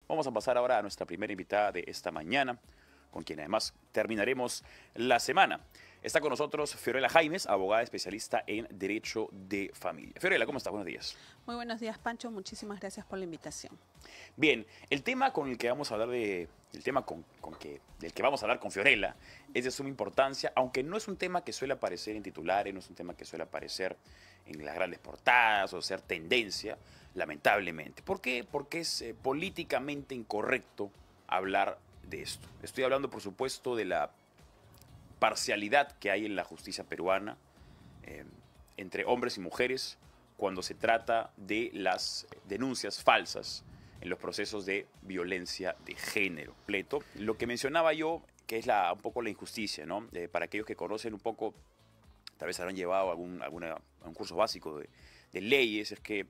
Vamos a pasar ahora a nuestra primera invitada de esta mañana, con quien además terminaremos la semana. Está con nosotros Fiorella Jaimes, abogada especialista en Derecho de Familia. Fiorella, ¿cómo estás? Buenos días. Muy buenos días, Pancho. Muchísimas gracias por la invitación. Bien, el tema con el que vamos a hablar del que vamos a hablar con Fiorella es de suma importancia, aunque no es un tema que suele aparecer en titulares, no es un tema que suele aparecer en las grandes portadas o ser tendencia, lamentablemente. ¿Por qué? Porque es políticamente incorrecto hablar de esto. Estoy hablando, por supuesto, de la parcialidad que hay en la justicia peruana entre hombres y mujeres cuando se trata de las denuncias falsas en los procesos de violencia de género. Lo que mencionaba yo, que es un poco la injusticia, ¿no? Para aquellos que conocen un poco, tal vez habrán llevado a un curso básico de leyes, es que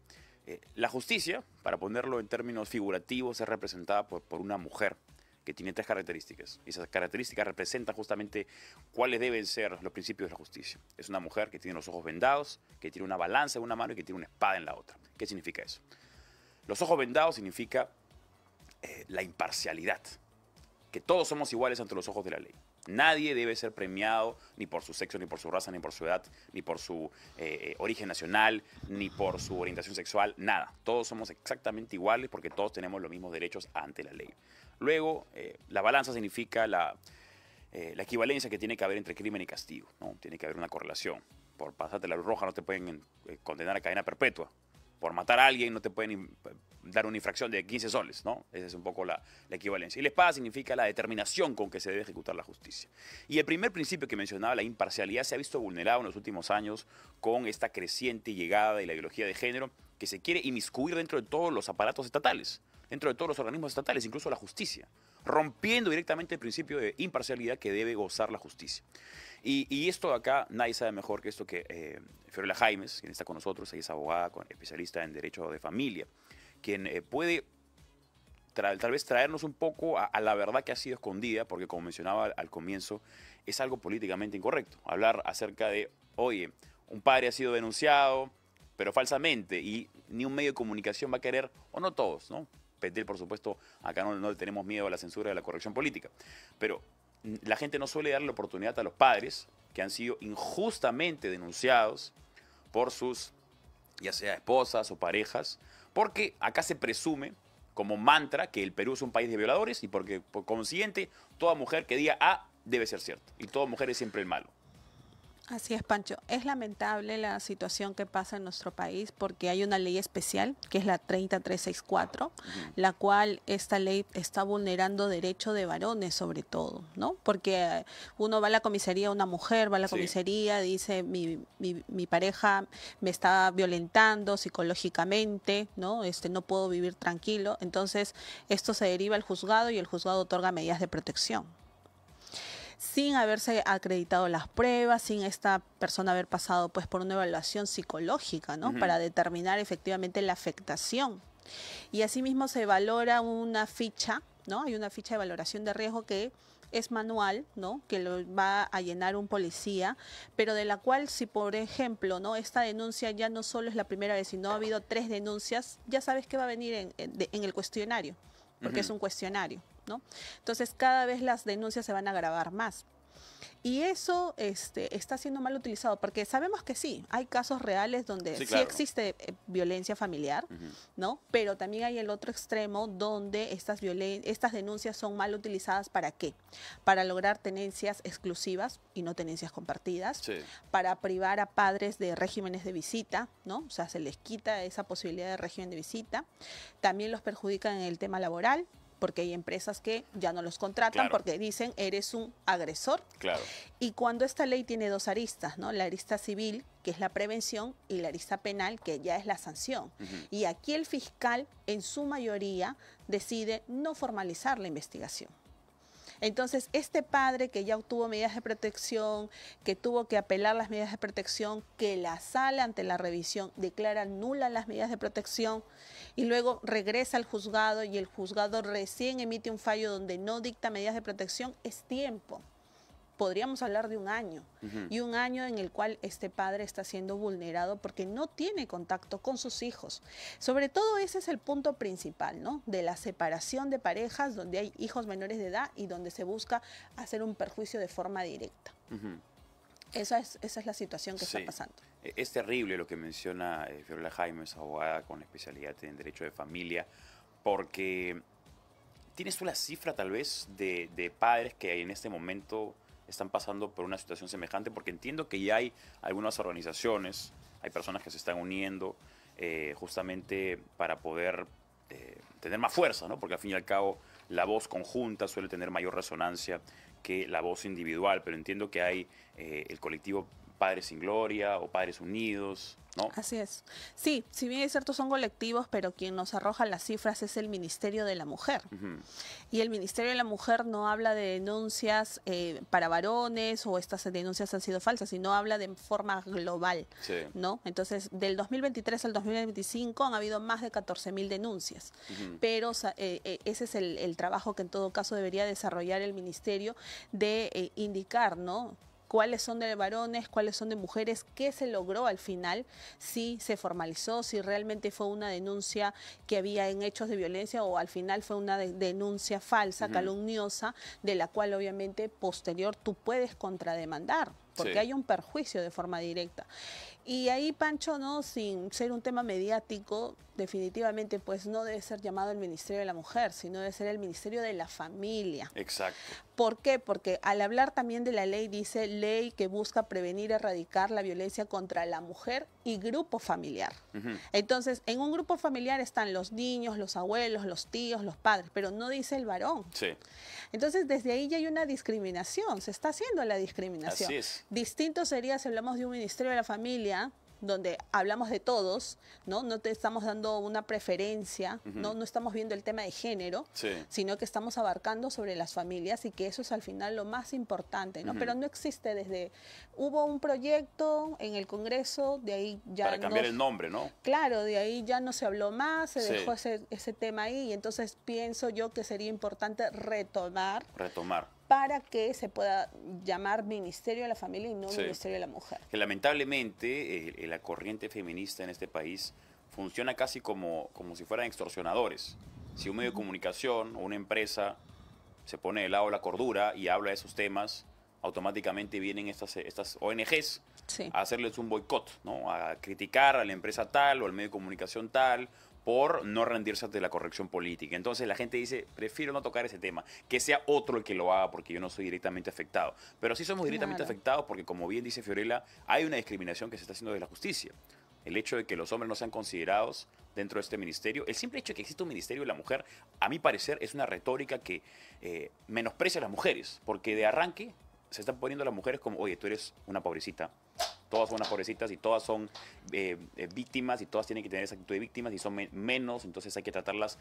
la justicia, para ponerlo en términos figurativos, es representada por una mujer que tiene tres características. Y esas características representan justamente cuáles deben ser los principios de la justicia. Es una mujer que tiene los ojos vendados, que tiene una balanza en una mano y que tiene una espada en la otra. ¿Qué significa eso? Los ojos vendados significa la imparcialidad, que todos somos iguales ante los ojos de la ley. Nadie debe ser premiado ni por su sexo, ni por su raza, ni por su edad, ni por su origen nacional, ni por su orientación sexual, nada. Todos somos exactamente iguales porque todos tenemos los mismos derechos ante la ley. Luego, la balanza significa la equivalencia que tiene que haber entre crimen y castigo, ¿no? Tiene que haber una correlación. Por pasarte la luz roja no te pueden condenar a cadena perpetua. Por matar a alguien no te pueden dar una infracción de 15 soles, ¿no? Esa es un poco la equivalencia. Y la espada significa la determinación con que se debe ejecutar la justicia. Y el primer principio que mencionaba, la imparcialidad, se ha visto vulnerado en los últimos años con esta creciente llegada de la ideología de género que se quiere inmiscuir dentro de todos los aparatos estatales, dentro de todos los organismos estatales, incluso la justicia, rompiendo directamente el principio de imparcialidad que debe gozar la justicia. Y esto de acá, nadie sabe mejor que esto que Fiorella Jaimes, quien está con nosotros, ella es abogada, especialista en Derecho de Familia, quien puede tal vez traernos un poco a la verdad que ha sido escondida, porque como mencionaba al comienzo, es algo políticamente incorrecto. Hablar acerca de, oye, un padre ha sido denunciado, pero falsamente, y ni un medio de comunicación va a querer, o no todos, ¿no? Pedir, por supuesto, acá no le tenemos miedo a la censura y a la corrección política, pero la gente no suele darle la oportunidad a los padres que han sido injustamente denunciados por sus, ya sea esposas o parejas, porque acá se presume como mantra que el Perú es un país de violadores y porque, por consiguiente, toda mujer que diga A debe ser cierto y toda mujer es siempre el malo. Así es, Pancho. Es lamentable la situación que pasa en nuestro país porque hay una ley especial, que es la 30364, la cual esta ley está vulnerando derecho de varones sobre todo, ¿no? Porque uno va a la comisaría, una mujer va a la comisaría, dice mi pareja me está violentando psicológicamente, ¿no? No puedo vivir tranquilo. Entonces, esto se deriva al juzgado y el juzgado otorga medidas de protección, sin haberse acreditado las pruebas, sin esta persona haber pasado pues por una evaluación psicológica, ¿no? Para determinar efectivamente la afectación. Y asimismo se valora una ficha, ¿no? Hay una ficha de valoración de riesgo que es manual, ¿no? Que lo va a llenar un policía, pero de la cual si por ejemplo, ¿no? Esta denuncia ya no solo es la primera vez, sino ha habido 3 denuncias, ya sabes que va a venir en el cuestionario, porque es un cuestionario, ¿no? Entonces cada vez las denuncias se van a agravar más. Y eso está siendo mal utilizado, porque sabemos que sí, hay casos reales donde sí existe violencia familiar, ¿no? Pero también hay el otro extremo donde estas denuncias son mal utilizadas. ¿Para qué? Para lograr tenencias exclusivas y no tenencias compartidas, para privar a padres de regímenes de visita, ¿no? O sea, se les quita esa posibilidad de régimen de visita. También los perjudican en el tema laboral, porque hay empresas que ya no los contratan porque dicen eres un agresor. Y cuando esta ley tiene 2 aristas, ¿no? La arista civil, que es la prevención, y la arista penal, que ya es la sanción. Y aquí el fiscal, en su mayoría, decide no formalizar la investigación. Entonces, este padre que ya obtuvo medidas de protección, que tuvo que apelar las medidas de protección, que la sala ante la revisión declara nulas las medidas de protección y luego regresa al juzgado y el juzgado recién emite un fallo donde no dicta medidas de protección, es tiempo. podríamos hablar de un año, y un año en el cual este padre está siendo vulnerado porque no tiene contacto con sus hijos. Sobre todo ese es el punto principal, ¿no? De la separación de parejas donde hay hijos menores de edad y donde se busca hacer un perjuicio de forma directa. Esa es la situación que está pasando. Es terrible lo que menciona Fiorella Jaimes, abogada con especialidad en Derecho de Familia, porque ¿tienes tú la cifra tal vez de padres que en este momento están pasando por una situación semejante? Porque entiendo que ya hay algunas organizaciones, hay personas que se están uniendo justamente para poder tener más fuerza, ¿no? Porque al fin y al cabo la voz conjunta suele tener mayor resonancia que la voz individual, pero entiendo que hay el colectivo Padres sin Gloria o Padres Unidos, ¿no? Así es. Sí, si bien es cierto son colectivos, pero quien nos arroja las cifras es el Ministerio de la Mujer. Y el Ministerio de la Mujer no habla de denuncias para varones o estas denuncias han sido falsas, sino habla de forma global, ¿no? Entonces, del 2023 al 2025 han habido más de 14.000 denuncias. Pero ese es el trabajo que en todo caso debería desarrollar el Ministerio de indicar, ¿no? Cuáles son de varones, cuáles son de mujeres, qué se logró al final, si se formalizó, si realmente fue una denuncia que había en hechos de violencia o al final fue una denuncia falsa, calumniosa, de la cual obviamente posterior tú puedes contrademandar, porque hay un perjuicio de forma directa. Y ahí, Pancho, ¿no? Sin ser un tema mediático, definitivamente pues no debe ser llamado el Ministerio de la Mujer, sino debe ser el Ministerio de la Familia. Exacto. ¿Por qué? Porque al hablar también de la ley, dice ley que busca prevenir y erradicar la violencia contra la mujer y grupo familiar. Entonces, en un grupo familiar están los niños, los abuelos, los tíos, los padres, pero no dice el varón. Entonces, desde ahí ya hay una discriminación, se está haciendo la discriminación. Así es. Distinto sería si hablamos de un Ministerio de la Familia, donde hablamos de todos, ¿no? No te estamos dando una preferencia, no estamos viendo el tema de género, sino que estamos abarcando sobre las familias y que eso es al final lo más importante, ¿no? Pero no existe hubo un proyecto en el Congreso, de ahí ya para cambiar el nombre, ¿no? Claro, de ahí ya no se habló más, se dejó ese tema ahí, y entonces pienso yo que sería importante retomar para que se pueda llamar Ministerio de la Familia y no Ministerio de la Mujer. Que lamentablemente la corriente feminista en este país funciona casi como si fueran extorsionadores. Si un medio de comunicación o una empresa se pone del lado de la cordura y habla de esos temas, automáticamente vienen estas ONGs a hacerles un boicot, ¿no? A criticar a la empresa tal o al medio de comunicación tal, por no rendirse ante la corrección política. Entonces la gente dice, prefiero no tocar ese tema, que sea otro el que lo haga porque yo no soy directamente afectado. Pero sí somos directamente afectados porque, como bien dice Fiorella, hay una discriminación que se está haciendo de la justicia. El hecho de que los hombres no sean considerados dentro de este ministerio, el simple hecho de que exista un ministerio de la mujer, a mi parecer, es una retórica que menosprecia a las mujeres, porque de arranque se están poniendo a las mujeres como, oye, tú eres una pobrecita. Todas son unas pobrecitas y todas son víctimas y todas tienen que tener esa actitud de víctimas y son menos, entonces hay que tratarlas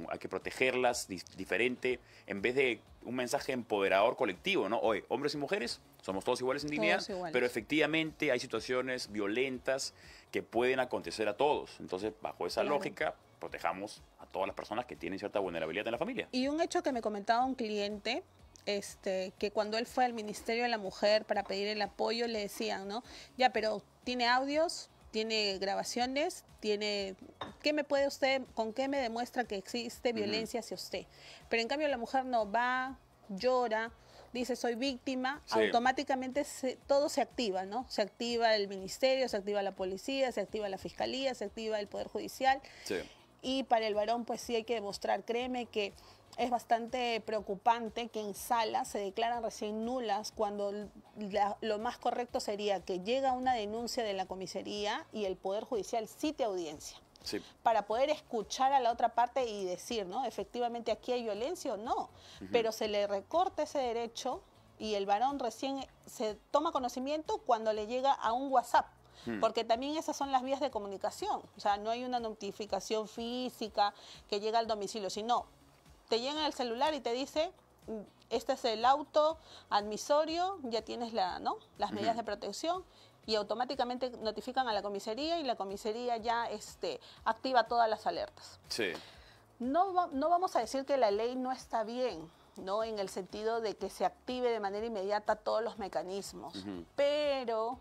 hay que protegerlas diferente, en vez de un mensaje empoderador colectivo, ¿no? Oye, hombres y mujeres somos todos iguales en dignidad, pero efectivamente hay situaciones violentas que pueden acontecer a todos. Entonces, bajo esa lógica, protejamos a todas las personas que tienen cierta vulnerabilidad en la familia. Y un hecho que me comentaba un cliente, que cuando él fue al Ministerio de la Mujer para pedir el apoyo, le decían, ¿no? Ya, pero ¿tiene audios? ¿Tiene grabaciones? ¿Qué me puede usted, con qué me demuestra que existe violencia hacia usted? Pero en cambio la mujer no va, llora, dice soy víctima, automáticamente todo se activa, ¿no? Se activa el ministerio, se activa la policía, se activa la fiscalía, se activa el Poder Judicial. Y para el varón pues sí hay que demostrar, créeme que es bastante preocupante que en salas se declaran recién nulas cuando lo más correcto sería que llega una denuncia de la comisaría y el Poder Judicial cite audiencia. Para poder escuchar a la otra parte y decir, ¿no? Efectivamente aquí hay violencia o no. Pero se le recorta ese derecho y el varón recién se toma conocimiento cuando le llega a un WhatsApp. Porque también esas son las vías de comunicación. O sea, no hay una notificación física que llega al domicilio, sino te llega el celular y te dice, este es el auto admisorio, ya tienes las medidas de protección, y automáticamente notifican a la comisaría y la comisaría ya activa todas las alertas. No vamos a decir que la ley no está bien, ¿no? En el sentido de que se active de manera inmediata todos los mecanismos. Pero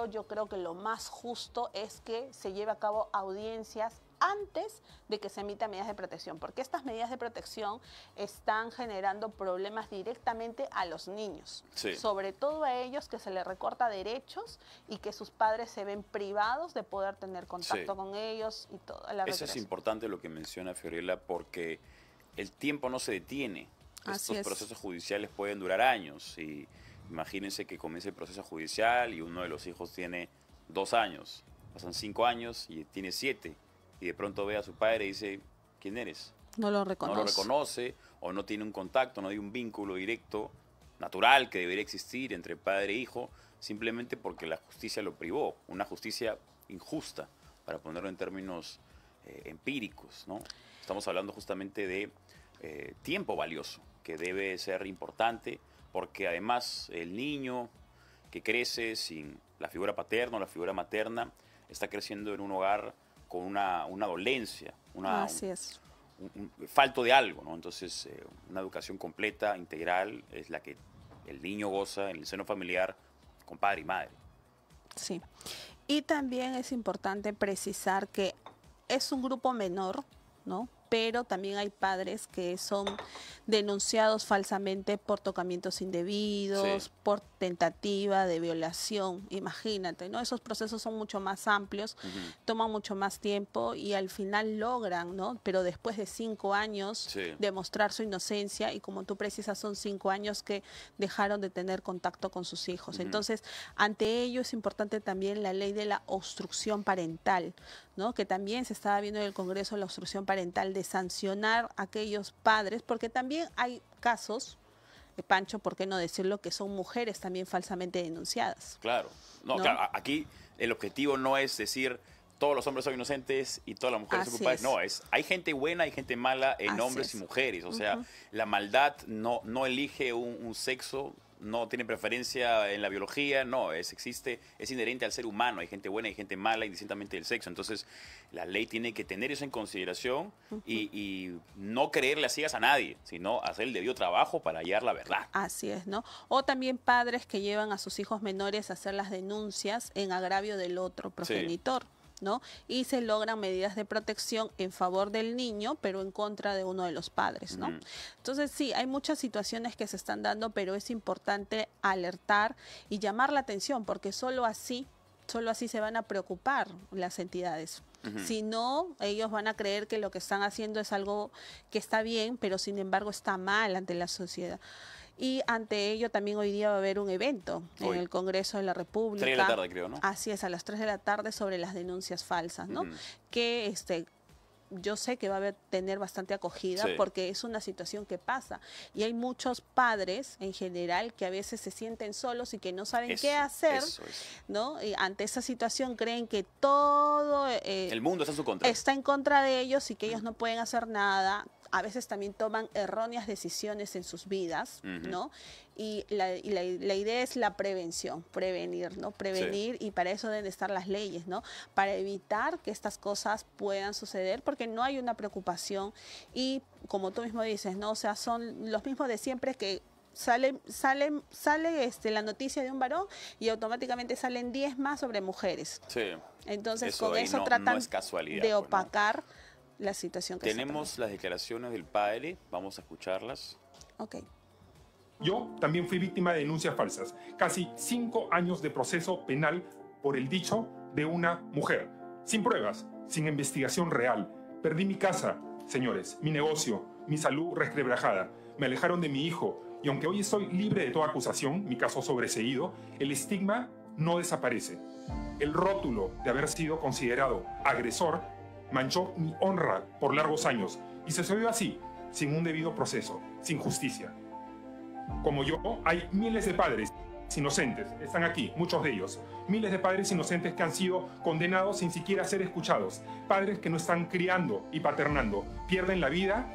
yo creo que lo más justo es que se lleve a cabo audiencias antes de que se emitan medidas de protección, porque estas medidas de protección están generando problemas directamente a los niños, sobre todo a ellos, que se les recorta derechos y que sus padres se ven privados de poder tener contacto con ellos y toda la Eso es importante lo que menciona Fiorella, porque el tiempo no se detiene. Estos procesos judiciales pueden durar años y imagínense que comience el proceso judicial y uno de los hijos tiene 2 años, pasan 5 años y tiene 7. Y de pronto ve a su padre y dice, ¿quién eres? No lo reconoce. No lo reconoce, o no tiene un contacto, no hay un vínculo directo, natural, que debería existir entre padre e hijo, simplemente porque la justicia lo privó. Una justicia injusta, para ponerlo en términos empíricos, ¿no? Estamos hablando justamente de tiempo valioso, que debe ser importante, porque además el niño que crece sin la figura paterna o la figura materna está creciendo en un hogar con una dolencia, falto de algo, ¿no? Entonces, una educación completa, integral, es la que el niño goza en el seno familiar con padre y madre. Sí. Y también es importante precisar que es un grupo menor, ¿no? Pero también hay padres que son denunciados falsamente por tocamientos indebidos, por tentativa de violación. Imagínate, ¿no? Esos procesos son mucho más amplios, toman mucho más tiempo y al final logran, ¿no? Pero después de 5 años demostrar su inocencia, y como tú precisas, son 5 años que dejaron de tener contacto con sus hijos. Entonces, ante ello es importante también la ley de la obstrucción parental, ¿no? Que también se estaba viendo en el Congreso la obstrucción parental, de sancionar a aquellos padres, porque también hay casos, Pancho, ¿por qué no decirlo?, que son mujeres también falsamente denunciadas. Claro. No, claro, aquí el objetivo no es decir todos los hombres son inocentes y todas las mujeres son culpables. No, hay gente buena y gente mala en hombres y mujeres. O sea, la maldad no elige un sexo, no tiene preferencia en la biología, no, es inherente al ser humano. Hay gente buena y gente mala indistintamente del sexo. Entonces, la ley tiene que tener eso en consideración y no creerle a ciegas a nadie, sino hacer el debido trabajo para hallar la verdad. Así es, ¿no? O también padres que llevan a sus hijos menores a hacer las denuncias en agravio del otro progenitor, ¿no? Y se logran medidas de protección en favor del niño, pero en contra de uno de los padres, ¿no? Entonces, sí, hay muchas situaciones que se están dando, pero es importante alertar y llamar la atención, porque solo así se van a preocupar las entidades. Si no, ellos van a creer que lo que están haciendo es algo que está bien, pero sin embargo está mal ante la sociedad. Y ante ello también hoy día va a haber un evento en el Congreso de la República. 3 de la tarde, creo, ¿no? Así es, a las 3 de la tarde, sobre las denuncias falsas, ¿no? Que yo sé que va a tener bastante acogida, porque es una situación que pasa. Y hay muchos padres en general que a veces se sienten solos y que no saben qué hacer, ¿no? Y ante esa situación creen que todo el mundo está en su contra. Está en contra de ellos y que ellos no pueden hacer nada. A veces también toman erróneas decisiones en sus vidas, ¿no? Y la idea es la prevención, prevenir, ¿no? Prevenir, y para eso deben estar las leyes, ¿no? Para evitar que estas cosas puedan suceder, porque no hay una preocupación y, como tú mismo dices, ¿no? O sea, son los mismos de siempre, que sale la noticia de un varón y automáticamente salen 10 más sobre mujeres. Entonces, con eso tratan de opacar la situación que tenemos. Las declaraciones del padre, vamos a escucharlas. Yo también fui víctima de denuncias falsas. Casi 5 años de proceso penal por el dicho de una mujer. Sin pruebas, sin investigación real. Perdí mi casa, señores, mi negocio, mi salud resquebrajada. Me alejaron de mi hijo. Y aunque hoy estoy libre de toda acusación, mi caso sobreseído, el estigma no desaparece. El rótulo de haber sido considerado agresor manchó mi honra por largos años y se sucedió así, sin un debido proceso, sin justicia. Como yo, hay miles de padres inocentes, están aquí, muchos de ellos, miles de padres inocentes que han sido condenados sin siquiera ser escuchados, padres que no están criando y paternando, pierden la vida.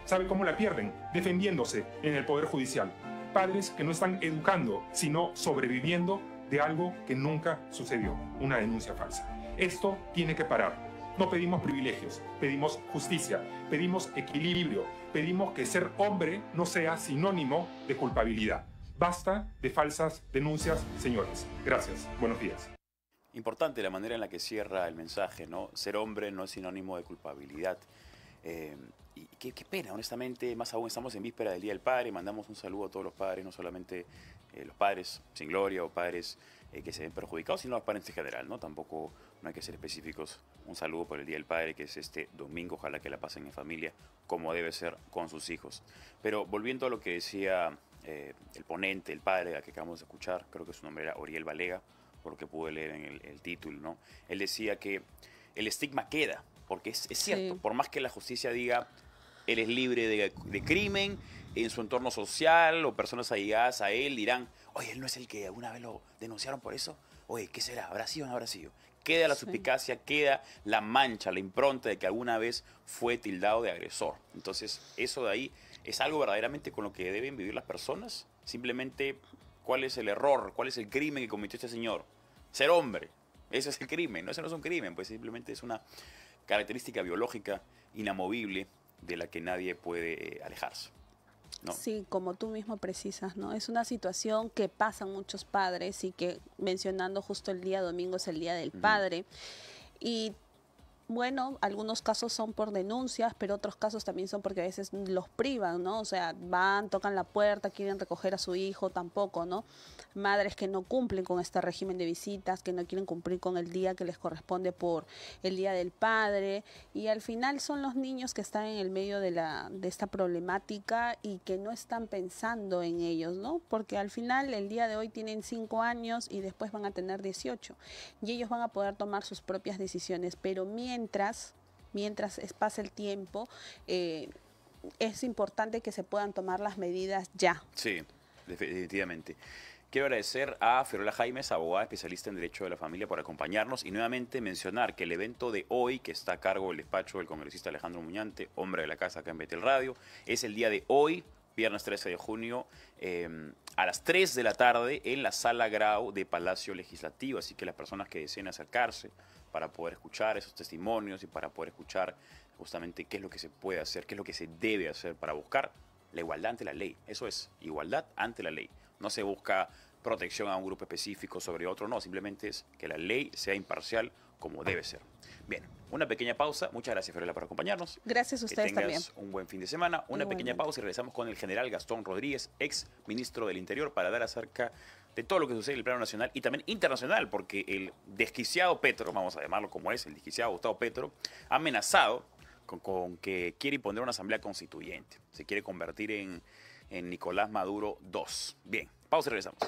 ¿Sabe cómo la pierden? Defendiéndose en el Poder Judicial. Padres que no están educando, sino sobreviviendo de algo que nunca sucedió, una denuncia falsa. Esto tiene que parar. No pedimos privilegios, pedimos justicia, pedimos equilibrio, pedimos que ser hombre no sea sinónimo de culpabilidad. Basta de falsas denuncias, señores. Gracias. Buenos días. Importante la manera en la que cierra el mensaje, ¿no? Ser hombre no es sinónimo de culpabilidad. Y qué pena, honestamente, más aún estamos en víspera del Día del Padre, mandamos un saludo a todos los padres, no solamente los padres sin gloria o padres que se ven perjudicados, sino los padres en general, ¿no? Tampoco no hay que ser específicos. Un saludo por el Día del Padre, que es este domingo, ojalá que la pasen en familia, como debe ser con sus hijos. Pero volviendo a lo que decía el ponente, el padre, al que acabamos de escuchar, creo que su nombre era Oriel Balega, por lo que pude leer en el título, ¿no? Él decía que el estigma queda, porque es cierto, Sí. por más que la justicia diga él es libre de crimen, en su entorno social o personas allegadas a él dirán, oye, él no es el que alguna vez lo denunciaron por eso, oye, ¿qué será? ¿Habrá sido o no habrá sido? Queda la Sí. suspicacia, queda la mancha, la impronta de que alguna vez fue tildado de agresor. Entonces, eso de ahí es algo verdaderamente con lo que deben vivir las personas. Simplemente, ¿cuál es el error? ¿Cuál es el crimen que cometió este señor? Ser hombre. Ese es el crimen. No, ese no es un crimen, pues simplemente es una característica biológica inamovible de la que nadie puede alejarse, ¿no? Sí, como tú mismo precisas, ¿no? Es una situación que pasan muchos padres y que mencionando justo el día domingo es el Día del Padre. Y bueno, algunos casos son por denuncias, pero otros casos también son porque a veces los privan, ¿no? O sea, van, tocan la puerta, quieren recoger a su hijo, tampoco, ¿no? Madres que no cumplen con este régimen de visitas, que no quieren cumplir con el día que les corresponde por el Día del Padre, y al final son los niños que están en el medio de esta problemática y que no están pensando en ellos, ¿no? Porque al final el día de hoy tienen 5 años y después van a tener 18 y ellos van a poder tomar sus propias decisiones, pero mientras pasa el tiempo, es importante que se puedan tomar las medidas ya. Sí, definitivamente. Quiero agradecer a Fiorella Jaimes, abogada especialista en Derecho de la Familia, por acompañarnos y nuevamente mencionar que el evento de hoy, que está a cargo del despacho del congresista Alejandro Muñante, hombre de la casa acá en Betel Radio, es el día de hoy, viernes 13 de junio, a las 3 de la tarde en la Sala Grau de Palacio Legislativo. Así que las personas que deseen acercarse para poder escuchar esos testimonios y para poder escuchar justamente qué es lo que se puede hacer, qué es lo que se debe hacer para buscar la igualdad ante la ley. Eso es, igualdad ante la ley. No se busca protección a un grupo específico sobre otro, no, simplemente es que la ley sea imparcial como debe ser. Bien, una pequeña pausa. Muchas gracias, Fiorella, por acompañarnos. Gracias a ustedes que tengas también. un buen fin de semana. Una Igualmente. pequeña pausa y regresamos con el general Gastón Rodríguez, ex ministro del Interior, para dar acerca de todo lo que sucede en el plano nacional y también internacional, porque el desquiciado Petro, vamos a llamarlo como es, el desquiciado Gustavo Petro, ha amenazado con que quiere imponer una asamblea constituyente. Se quiere convertir en Nicolás Maduro II. Bien, pausa y regresamos.